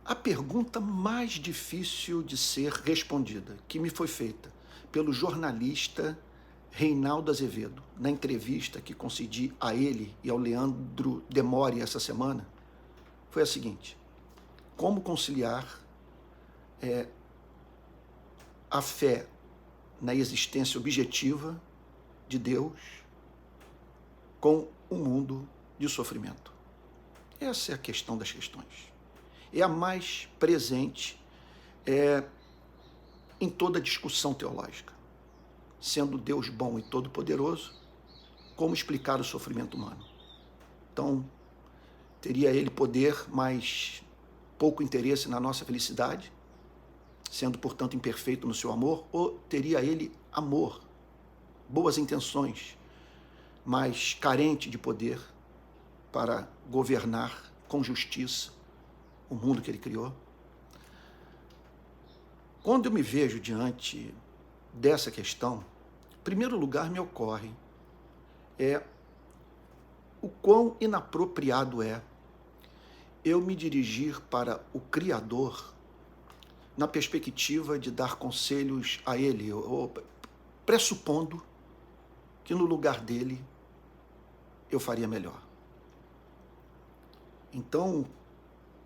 A pergunta mais difícil de ser respondida, que me foi feita pelo jornalista Reinaldo Azevedo, na entrevista que concedi a ele e ao Leandro Demore essa semana, foi a seguinte: como conciliar a fé na existência objetiva de Deus com um mundo de sofrimento? Essa é a questão das questões. É a mais presente em toda discussão teológica. Sendo Deus bom e todo-poderoso, como explicar o sofrimento humano? Então, teria ele poder, mas pouco interesse na nossa felicidade, sendo, portanto, imperfeito no seu amor? Ou teria ele amor, boas intenções, mas carente de poder para governar com justiça o mundo que ele criou? Quando eu me vejo diante dessa questão, em primeiro lugar me ocorre o quão inapropriado é eu me dirigir para o Criador na perspectiva de dar conselhos a ele, ou pressupondo que no lugar dele eu faria melhor. Então,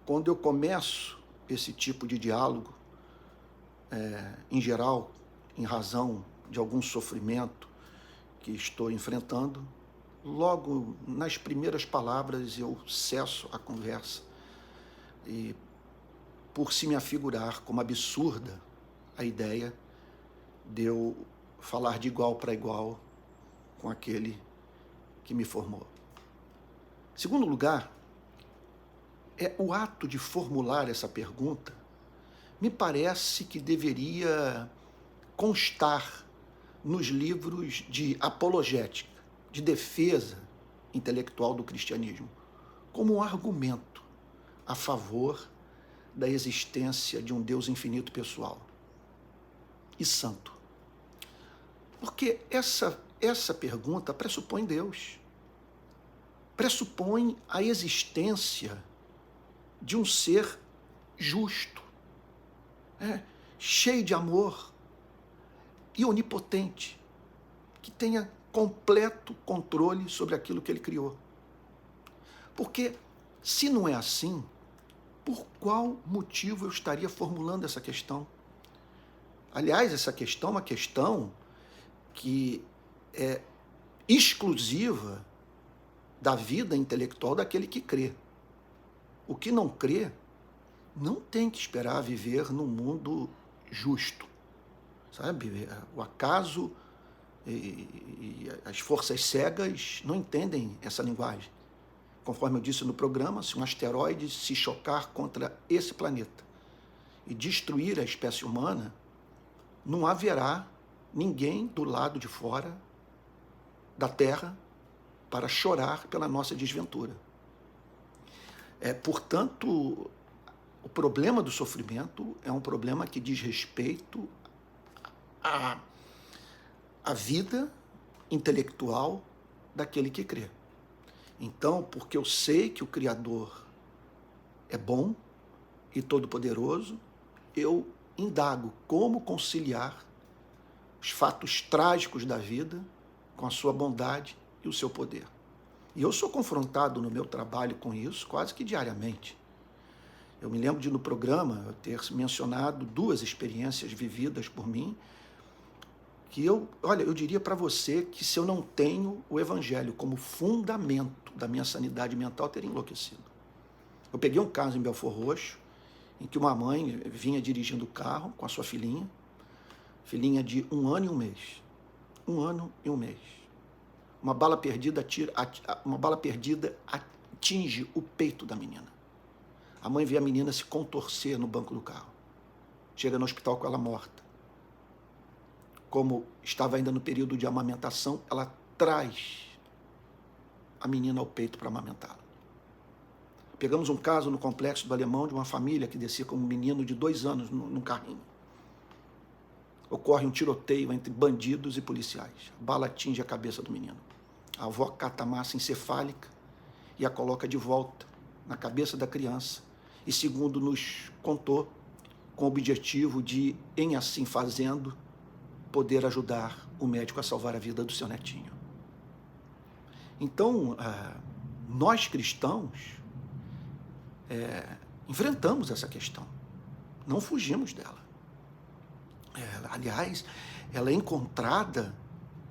quando eu começo esse tipo de diálogo, em geral, em razão de algum sofrimento que estou enfrentando, logo nas primeiras palavras eu cesso a conversa, e por se me afigurar como absurda a ideia de eu falar de igual para igual com aquele que me formou. Em segundo lugar, o ato de formular essa pergunta me parece que deveria constar nos livros de apologética, de defesa intelectual do cristianismo, como um argumento a favor da existência de um Deus infinito pessoal e santo. Porque essa pergunta pressupõe Deus, pressupõe a existência de um ser justo, cheio de amor e onipotente, que tenha completo controle sobre aquilo que ele criou. Porque, se não é assim, por qual motivo eu estaria formulando essa questão? Aliás, essa questão é uma questão que é exclusiva da vida intelectual daquele que crê. O que não crê não tem que esperar viver num mundo justo, sabe? O acaso e as forças cegas não entendem essa linguagem. Conforme eu disse no programa, se um asteroide se chocar contra esse planeta e destruir a espécie humana, não haverá ninguém do lado de fora da Terra para chorar pela nossa desventura. Portanto, o problema do sofrimento é um problema que diz respeito à vida intelectual daquele que crê. Então, porque eu sei que o Criador é bom e todo-poderoso, eu indago como conciliar os fatos trágicos da vida com a sua bondade e o seu poder. E eu sou confrontado no meu trabalho com isso quase que diariamente. Eu me lembro de, no programa, eu ter mencionado 2 experiências vividas por mim, que eu diria para você que se eu não tenho o Evangelho como fundamento da minha sanidade mental, eu teria enlouquecido. Eu peguei um caso em Belford Roxo, em que uma mãe vinha dirigindo o carro com a sua filhinha de 1 ano e 1 mês. 1 ano e 1 mês. Uma bala perdida atinge o peito da menina. A mãe vê a menina se contorcer no banco do carro. Chega no hospital com ela morta. Como estava ainda no período de amamentação, ela traz a menina ao peito para amamentá-la. Pegamos um caso no Complexo do Alemão de uma família que descia com um menino de 2 anos num carrinho. Ocorre um tiroteio entre bandidos e policiais. A bala atinge a cabeça do menino. A avó cata a massa encefálica e a coloca de volta na cabeça da criança e segundo nos contou, com o objetivo de, em assim fazendo, poder ajudar o médico a salvar a vida do seu netinho. Então, nós cristãos enfrentamos essa questão, não fugimos dela. Aliás, ela é encontrada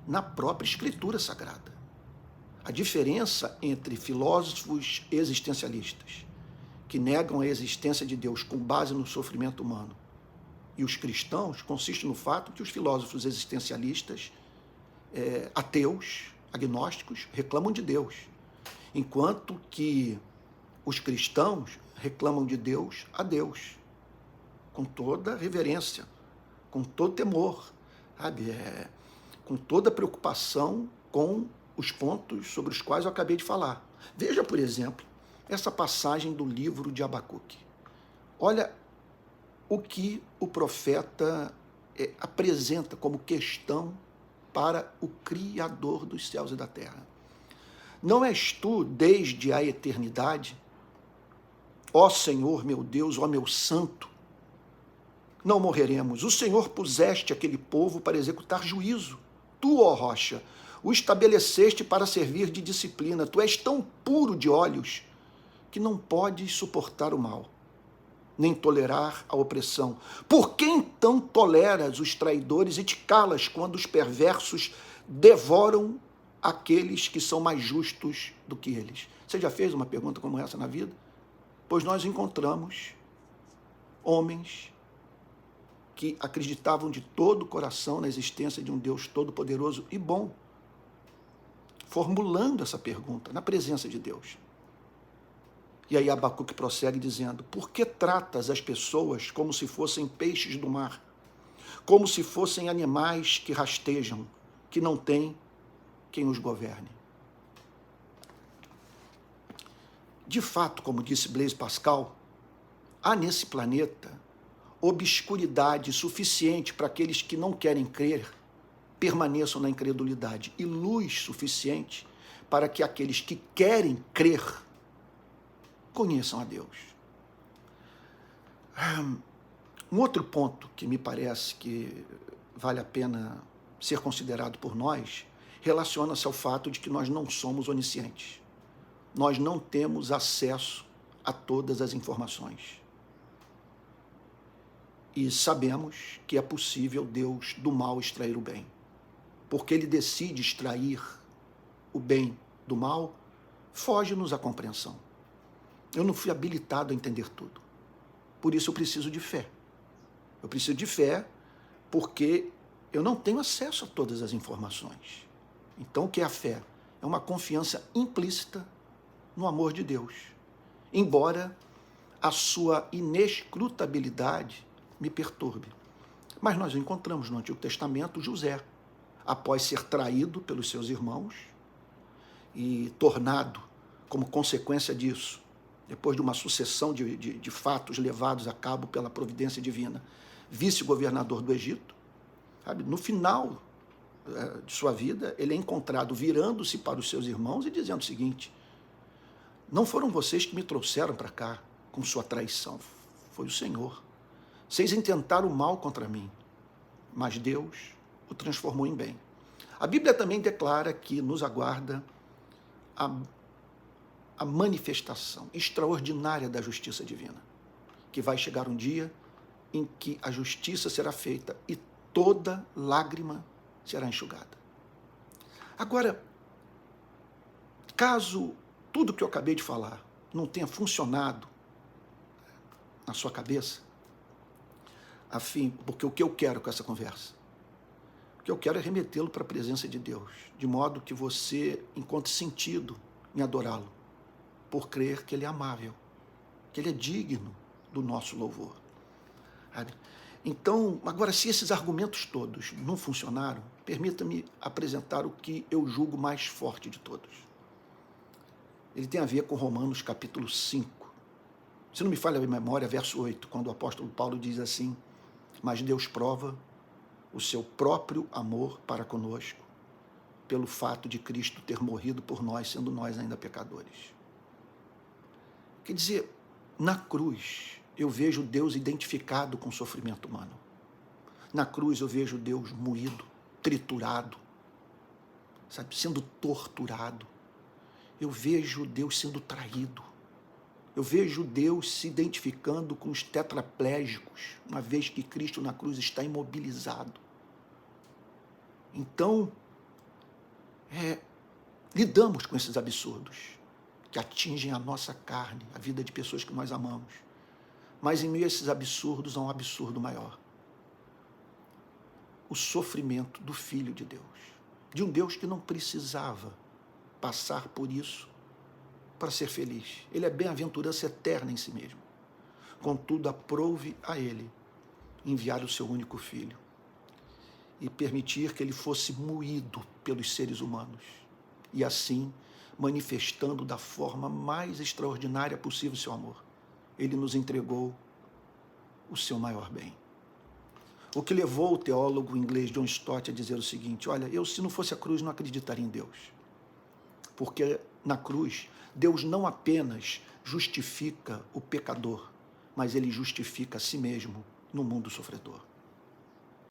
na própria Escritura Sagrada. A diferença entre filósofos existencialistas, que negam a existência de Deus com base no sofrimento humano, e os cristãos consiste no fato que os filósofos existencialistas, ateus, agnósticos, reclamam de Deus, enquanto que os cristãos reclamam de Deus a Deus, com toda reverência, com todo temor, sabe? Com toda preocupação com os pontos sobre os quais eu acabei de falar. Veja, por exemplo, essa passagem do livro de Abacuque. Olha o que o profeta apresenta como questão para o Criador dos céus e da terra. Não és tu, desde a eternidade, ó Senhor meu Deus, ó meu santo, não morreremos. O Senhor puseste aquele povo para executar juízo. Tu, ó rocha, o estabeleceste para servir de disciplina. Tu és tão puro de olhos que não podes suportar o mal, nem tolerar a opressão. Por que então toleras os traidores e te calas quando os perversos devoram aqueles que são mais justos do que eles? Você já fez uma pergunta como essa na vida? Pois nós encontramos homens que acreditavam de todo o coração na existência de um Deus todo-poderoso e bom, formulando essa pergunta na presença de Deus. E aí Abacuque prossegue dizendo: por que tratas as pessoas como se fossem peixes do mar, como se fossem animais que rastejam, que não têm quem os governe? De fato, como disse Blaise Pascal, há nesse planeta obscuridade suficiente para aqueles que não querem crer permaneçam na incredulidade, e luz suficiente para que aqueles que querem crer conheçam a Deus. Um outro ponto que me parece que vale a pena ser considerado por nós relaciona-se ao fato de que nós não somos oniscientes. Nós não temos acesso a todas as informações. E sabemos que é possível Deus do mal extrair o bem. Porque Ele decide extrair o bem do mal, foge-nos a compreensão. Eu não fui habilitado a entender tudo. Por isso eu preciso de fé. Eu preciso de fé porque eu não tenho acesso a todas as informações. Então, o que é a fé? É uma confiança implícita no amor de Deus. Embora a sua inescrutabilidade me perturbe. Mas nós encontramos no Antigo Testamento José, após ser traído pelos seus irmãos e tornado, como consequência disso, depois de uma sucessão de fatos levados a cabo pela providência divina, vice-governador do Egito, sabe? No final de sua vida, ele é encontrado virando-se para os seus irmãos e dizendo o seguinte: não foram vocês que me trouxeram para cá com sua traição, foi o Senhor. Vocês intentaram o mal contra mim, mas Deus o transformou em bem. A Bíblia também declara que nos aguarda a manifestação extraordinária da justiça divina, que vai chegar um dia em que a justiça será feita e toda lágrima será enxugada. Agora, caso tudo que eu acabei de falar não tenha funcionado na sua cabeça, porque o que eu quero com essa conversa? O que eu quero é remetê-lo para a presença de Deus, de modo que você encontre sentido em adorá-lo, por crer que Ele é amável, que Ele é digno do nosso louvor. Então, agora, se esses argumentos todos não funcionaram, permita-me apresentar o que eu julgo mais forte de todos. Ele tem a ver com Romanos capítulo 5. Se não me falha a memória, verso 8, quando o apóstolo Paulo diz assim: mas Deus prova o seu próprio amor para conosco, pelo fato de Cristo ter morrido por nós, sendo nós ainda pecadores. Quer dizer, Na cruz, eu vejo Deus identificado com o sofrimento humano. Na cruz, eu vejo Deus moído, triturado, sabe, sendo torturado. Eu vejo Deus sendo traído. Eu vejo Deus se identificando com os tetraplégicos, uma vez que Cristo na cruz está imobilizado. Então, lidamos com esses absurdos que atingem a nossa carne, a vida de pessoas que nós amamos. Mas em meio a esses absurdos há um absurdo maior. O sofrimento do Filho de Deus. De um Deus que não precisava passar por isso para ser feliz. Ele é bem-aventurança eterna em si mesmo. Contudo, aprouve a ele enviar o seu único Filho e permitir que ele fosse moído pelos seres humanos e assim manifestando da forma mais extraordinária possível o seu amor. Ele nos entregou o seu maior bem. O que levou o teólogo inglês John Stott a dizer o seguinte: olha, eu se não fosse a cruz não acreditaria em Deus. Porque na cruz, Deus não apenas justifica o pecador, mas ele justifica a si mesmo no mundo sofredor.